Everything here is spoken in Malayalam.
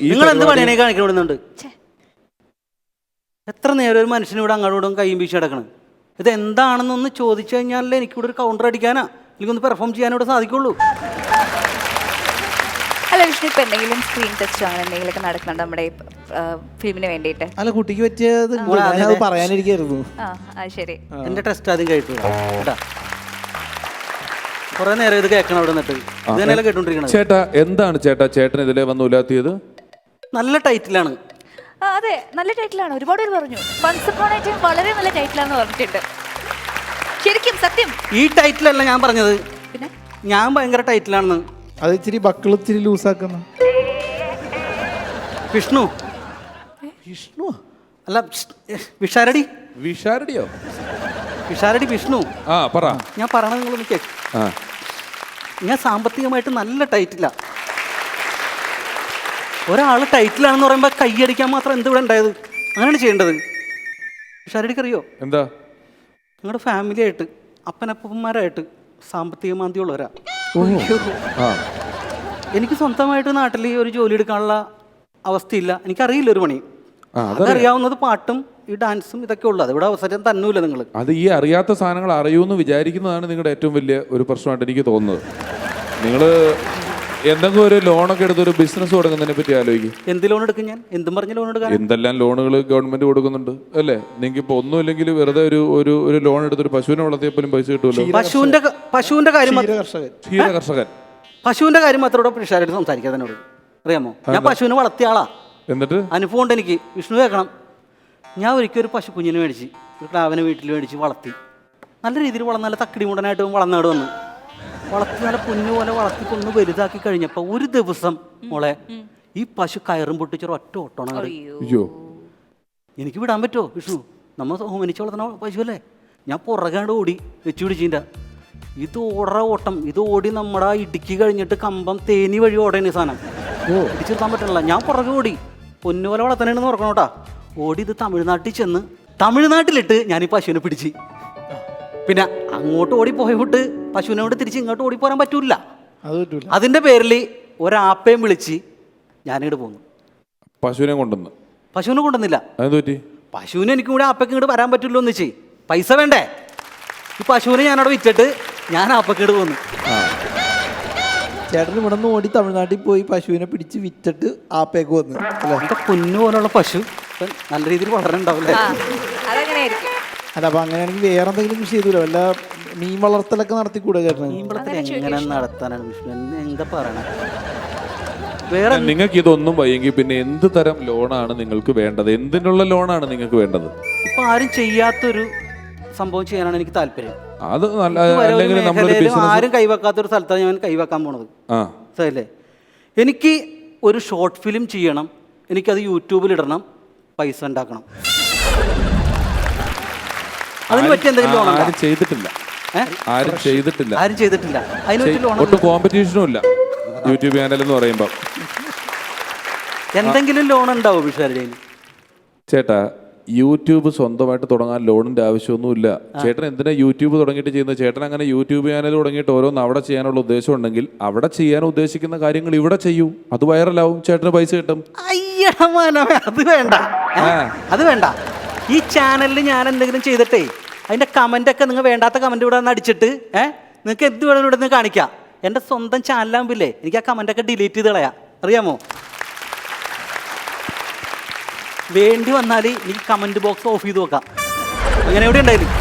നിങ്ങൾ എന്ത് പണിയാണേ കാണിക്കണമെന്നുണ്ട്? എത്ര നേരം ഒരു മനുഷ്യനിവിടെ അങ്ങോട്ടും കയ്യും വീശി കിടക്കണം. ഇത് എന്താണെന്നൊന്ന് ചോദിച്ചു കഴിഞ്ഞാലേ എനിക്കിവിടെ ഒരു കൗണ്ടർ അടിക്കാനാ അല്ലെങ്കിൽ ഒന്ന് പെർഫോം ചെയ്യാനിവിടെ സാധിക്കുള്ളൂ. അല്ല വിഷ്ണു, ഇപ്പൊ എന്തെങ്കിലും സ്ക്രീൻ ടെസ്റ്റോ അങ്ങനെ എന്തെങ്കിലുമൊക്കെ നടക്കുന്നുണ്ട് നമ്മുടെ ഫിലിമിന് വേണ്ടിയിട്ട്? അല്ല, കുട്ടിക്ക് പറ്റിയത് പറയാനിരിക്കായിരുന്നു. ശരി, എന്റെ ടെസ്റ്റ് ആദ്യം കേട്ടു കേട്ടാ. കുറെ നേരം ഇത് കേൾക്കണം അവിടെ നിന്നിട്ട്. ഇതന്നെയല്ലേ കേട്ടോണ്ടിരിക്കണം. ചേട്ടാ, എന്താണ് ചേട്ടാ ചേട്ടൻ ഇതിലെ വന്ന് ഉലാത്തിയത്? നല്ല ടൈറ്റിലാണ്. അതെ, നല്ല ടൈറ്റിലാണ്. ഒരുപാട് പേര് പറഞ്ഞു വൺസ് അപ്പോൺ എ ടൈം വളരെ നല്ല ടൈറ്റിലാണെന്ന് പറഞ്ഞിട്ടുണ്ട്. ശരിക്കും സത്യം ഈ ടൈറ്റിലല്ല ഞാൻ പറഞ്ഞത്. പിന്നെ ഞാൻ ഭയങ്കര ടൈറ്റിലാണെന്ന്. അത് ഇച്ചിരി ബക്കിൾ ഇച്ചിരി ലൂസാക്കുന്ന വിഷ്ണു. വിഷ്ണു അല്ല, വിഷാരടി. വിഷാരടിയോ? വിഷാരടി വിഷ്ണു. ആ, പറ. ഞാൻ പറയണത് നിങ്ങളൊന്ന് കേക്ക്. ഞാൻ സാമ്പത്തികമായിട്ട് നല്ല ടൈറ്റില്ല. ഒരാൾ ടൈറ്റിലാണെന്ന് പറയുമ്പോൾ കൈയടിക്കാൻ മാത്രം എന്തിവിടെ ഉണ്ടായത്? അങ്ങനെയാണ് ചെയ്യേണ്ടത്. വിഷാരടിക്ക് അറിയോ എന്താ? നിങ്ങളുടെ ഫാമിലി ആയിട്ട് അപ്പനപ്പന്മാരായിട്ട് സാമ്പത്തിക മാന്ദ്യമുള്ളവരാ. എനിക്ക് സ്വന്തമായിട്ട് നാട്ടിൽ ഒരു ജോലി എടുക്കാനുള്ള അവസ്ഥയില്ല. എനിക്കറിയില്ല ഒരു പണി. അതറിയാവുന്നത് പാട്ടും ഈ ഡാൻസും ഇതൊക്കെ ഉള്ളു. അതിവിടെ അവസരം തന്നൂല നിങ്ങൾ. അത് ഈ അറിയാത്ത സാധനങ്ങൾ അറിയൂന്ന് വിചാരിക്കുന്നതാണ് നിങ്ങളുടെ ഏറ്റവും വലിയ ഒരു പ്രശ്നമായിട്ട് എനിക്ക് തോന്നുന്നത്. നിങ്ങൾ എന്തെങ്കിലും ഒരു ലോണൊക്കെ എടുത്ത് ഒരു ബിസിനസ് തുടങ്ങുന്നതിനെ പറ്റി ആലോചിക്കും. എന്ത് ലോൺ എടുക്കും? ഞാൻ എന്തും പറഞ്ഞ ലോൺ എടുക്കാൻ എന്തെല്ലാം ലോണുകൾ ഗവൺമെന്റ് കൊടുക്കുന്നുണ്ട് അല്ലേ? നിങ്ങൾക്ക് ഇപ്പൊ ഒന്നുമില്ലെങ്കിൽ വെറുതെ ഒരു ലോൺ എടുത്തൊരു പശുവിനെ വളർത്തിയാൽ പോലും പൈസ കിട്ടുമല്ലോ. പശുവിന്റെ കാര്യം ക്ഷീരകർഷകൻ പശുവിന്റെ കാര്യം മാത്രം ഇവിടെ പിഷാരായിട്ട് സംസാരിക്കുക എന്നോട്. അറിയാമോ, ഞാൻ പശുവിനെ വളർത്തിയ ആളാ. എന്നിട്ട് അനുഭവം ഉണ്ട് എനിക്ക്. വിഷ്ണു കേൾക്കണം. ഞാൻ ഒരിക്കൽ ഒരു പശു കുഞ്ഞിനെ മേടിച്ച് ഒരു ക്ലാവിനെ വീട്ടിൽ മേടിച്ച് വളർത്തി. നല്ല രീതിയിൽ വളർന്ന് നല്ല തക്കടി മുടനായിട്ട് വളർന്നാട് വന്ന് വളർത്തി നല്ല പൊന്നു പോലെ വളർത്തി കൊന്ന് വലുതാക്കി കഴിഞ്ഞപ്പോൾ ഒരു ദിവസം മോളെ ഈ പശു കയറും പൊട്ടിച്ചൊരു ഒറ്റ ഓട്ടമാണ്. എനിക്ക് വിടാൻ പറ്റുമോ വിഷ്ണു? നമ്മൾ ഹോമനിച്ച് വളർത്തുന്ന പശു അല്ലേ. ഞാൻ പുറകാണ്ട് ഓടി വെച്ചു പിടിച്ചില്ല. ഇത് ഓട്ടം. ഇത് ഓടി നമ്മുടെ ഇടുക്കി കഴിഞ്ഞിട്ട് കമ്പം തേനി വഴി ഓടേണ്ട സാധനം. ഇടിച്ചിരുത്താൻ പറ്റണില്ല. ഞാൻ പുറകെ ഓടി പൊന്നുപോലെ വളർത്തണേന്ന് ഓർക്കണം കേട്ടാ. ഓടി ഇത് തമിഴ്നാട്ടിൽ ചെന്ന് തമിഴ്നാട്ടിലിട്ട് ഞാൻ ഈ പശുവിനെ പിടിച്ച്. പിന്നെ അങ്ങോട്ട് ഓടിപ്പോയി വിട്ട് പശുവിനെ കൊണ്ട് തിരിച്ച് ഇങ്ങോട്ട് ഓടിപ്പോരാൻ പറ്റൂല. അതിന്റെ പേരിൽ ഒരാപ്പയും വിളിച്ച് ഞാനിങ്ങോട്ട് പോന്നു. പശുവിനെ കൊണ്ടുവന്നില്ല. പശുവിനെ എനിക്ക് കൂടെ ആപ്പയ്ക്ക് ഇങ്ങോട്ട് വരാൻ പറ്റില്ലോ എന്ന് വെച്ച് പൈസ വേണ്ടേ? ഈ പശുവിനെ ഞാനവിടെ വിറ്റിട്ട് ഞാൻ ആപ്പക്കേട് പോന്നു. ചേട്ടൻ ഇവിടെ നിന്ന് ഓടി തമിഴ്നാട്ടിൽ പോയി പശുവിനെ പിടിച്ച് വിറ്റിട്ട് ആപ്പേക്ക് വന്നു. എന്റെ പൊന്നു പോലുള്ള പശു നല്ല രീതിയിൽ വളരണുണ്ടാവില്ലേ? അല്ല, അപ്പൊ അങ്ങനെയാണെങ്കിൽ വേറെ എന്തെങ്കിലും കൃഷി ചെയ്തൂലോ? വല്ല മീൻ വളർത്തലൊക്കെ നടത്തിക്കൂടെ ചേട്ടൻ? മീൻ വളർത്തൽ എങ്ങനെ നടത്താനാണ് വിഷ്ണു? എന്താ പറയണേ? വേറെ നിങ്ങൾക്ക് ഇതൊന്നും വയ്യെങ്കിൽ പിന്നെ എന്ത് തരം ലോണാണ് നിങ്ങൾക്ക് വേണ്ടത്? എന്തിനുള്ള ലോണാണ് നിങ്ങൾക്ക് വേണ്ടത്? ഇപ്പൊ ആരും ചെയ്യാത്തൊരു സംഭവം ചെയ്യാനാണ് എനിക്ക് താല്പര്യം. അത് ആരും കൈവെക്കാത്തൊരു സ്ഥലത്താണ് ഞാൻ കൈവെക്കാൻ പോണത്. അല്ലേ? എനിക്ക് ഒരു ഷോർട്ട് ഫിലിം ചെയ്യണം. എനിക്കത് യൂട്യൂബിൽ ഇടണം. പൈസ ഉണ്ടാക്കണം. അതിന് പറ്റിയ എന്തെങ്കിലും ലോൺ? ആരും ചെയ്തിട്ടില്ല. അതിന് പറ്റിയ ലോൺ ഒട്ടും കോമ്പറ്റീഷനും ഇല്ല യൂട്യൂബ് ചാനൽ എന്ന് പറയുമ്പോൾ. എന്തെങ്കിലും ലോൺ ഉണ്ടാവും വിഷാരുടെ? ചേട്ടാ, യൂട്യൂബ് സ്വന്തമായിട്ട് തുടങ്ങാൻ ലോണിന്റെ ആവശ്യമൊന്നുമില്ല. ചേട്ടൻ എന്തിനാ യൂട്യൂബ് തുടങ്ങിയിട്ട് ചെയ്യുന്നത്? ചേട്ടൻ അങ്ങനെ യൂട്യൂബ് ചാനൽ തുടങ്ങിയിട്ട് ഓരോന്ന് അവിടെ ചെയ്യാനുള്ള ഉദ്ദേശം ഉണ്ടെങ്കിൽ അവിടെ ചെയ്യാൻ ഉദ്ദേശിക്കുന്ന കാര്യങ്ങൾ ഇവിടെ ചെയ്യൂ. അത് വൈറലാവും, ചേട്ടന് പൈസ കിട്ടും. അത് വേണ്ട. ഈ ചാനലിൽ ഞാൻ എന്തെങ്കിലും ചെയ്തിട്ടേ അതിന്റെ കമന്റ് ഒക്കെ നിങ്ങൾ വേണ്ടാത്ത കമന്റ് ഇവിടെ നിന്ന് അടിച്ചിട്ട് നിങ്ങൾക്ക് എന്ത് വേണം ഇവിടെ നിന്ന് കാണിക്കാം. എൻ്റെ സ്വന്തം ചാനലാകുമ്പില്ലേ എനിക്ക് ആ കമന്റ് ഒക്കെ ഡിലീറ്റ് ചെയ്ത് കളയാം. അറിയാമോ? വേണ്ടി വന്നാൽ എനിക്ക് കമന്റ് ബോക്സ് ഓഫ് ചെയ്ത് നോക്കാം. അങ്ങനെ എവിടെ ഉണ്ടായിരുന്നു.